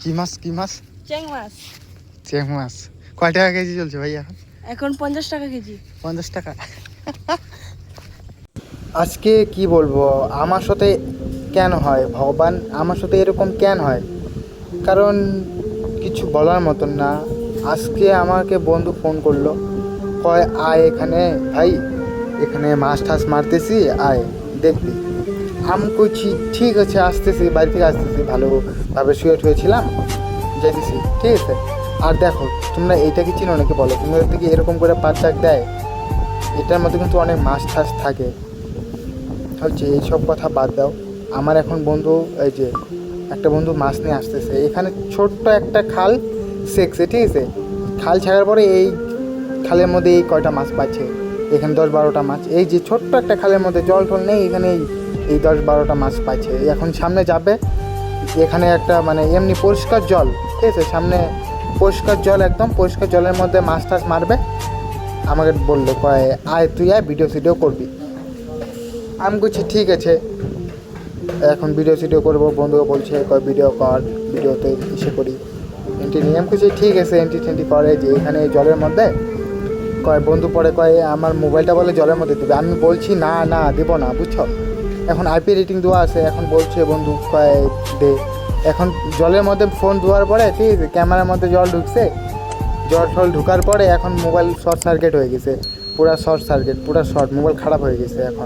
কি মাছ চ্যাং মাছ। চ্যাং মাছ কয় টাকা কেজি চলছে ভাই এখন? এখন 50 টাকা কেজি। 50 টাকা। আজকে কি বলবো, আমার সাথে কেন হয় ভগবান, আমার সাথে এরকম কেন হয়? কারণ কিছু বলার মতন না। আজকে আমাকে বন্ধু ফোন করলো, কয় আয় এখানে ভাই, এখানে মাছ টাছ মারতেছি, আয় দেখবি। আমি কইছি ঠিক আছে, আসতেছি, বাড়ি থেকে আসতেছি, ভালোভাবে শুয়ে ঠুয়েছিলাম, যেতেছি, ঠিক আছে। আর দেখো, তোমরা এইটা কি চিনো নাকি বলো? তোমাদের থেকে এরকম করে পাঁচ দেয়, এটার মধ্যে কিন্তু অনেক মাছ টাছ থাকে হচ্ছে। এইসব কথা বাদ দাও। আমার এখন বন্ধু, এই যে একটা বন্ধু মাছ নিয়ে আসতেছে, এখানে ছোট্ট একটা খাল সেকছে, ঠিক আছে। খাল ছাড়ার পরে এই খালের মধ্যে এই কয়টা মাছ পাচ্ছে, এখানে 10-12টা মাছ। এই যে ছোট্ট একটা খালের মধ্যে জল টল নেই, এখানে এই 10-12টা মাছ পাচ্ছে। এখন সামনে যাবে, এখানে একটা মানে এমনি পরিষ্কার জল, ঠিক আছে, সামনে পরিষ্কার জল, একদম পরিষ্কার জলের মধ্যে মাছ টাছ মারবে। আমাকে বললো, কয় আয় তুই আয়, ভিডিও করবি। আমি বলছি ঠিক আছে, এখন ভিডিও করবো। বন্ধুকে বলছে, কয় ভিডিও কর, ভিডিওতে ইসে করি, এন্ট্রি নিয়ে। আমি বলছি ঠিক আছে, এন্ট্রি করে যে এখানে জলের মধ্যে। কয় বন্ধু পরে কয় আমার মোবাইলটা বলে জলের মধ্যে দেবে। আমি বলছি না দেবো না, বুঝছো। এখন আইপি রেটিং দেওয়া আছে, এখন বলছে বন্ধু কয় দে। এখন জলের মধ্যে ফোন দেওয়ার পরে, ঠিক আছে, ক্যামেরার মধ্যে জল ঢুকছে, জল টল ঢুকার পরে এখন মোবাইল শর্ট সার্কিট হয়ে গেছে, পুরা শর্ট, মোবাইল খারাপ হয়ে গেছে এখন।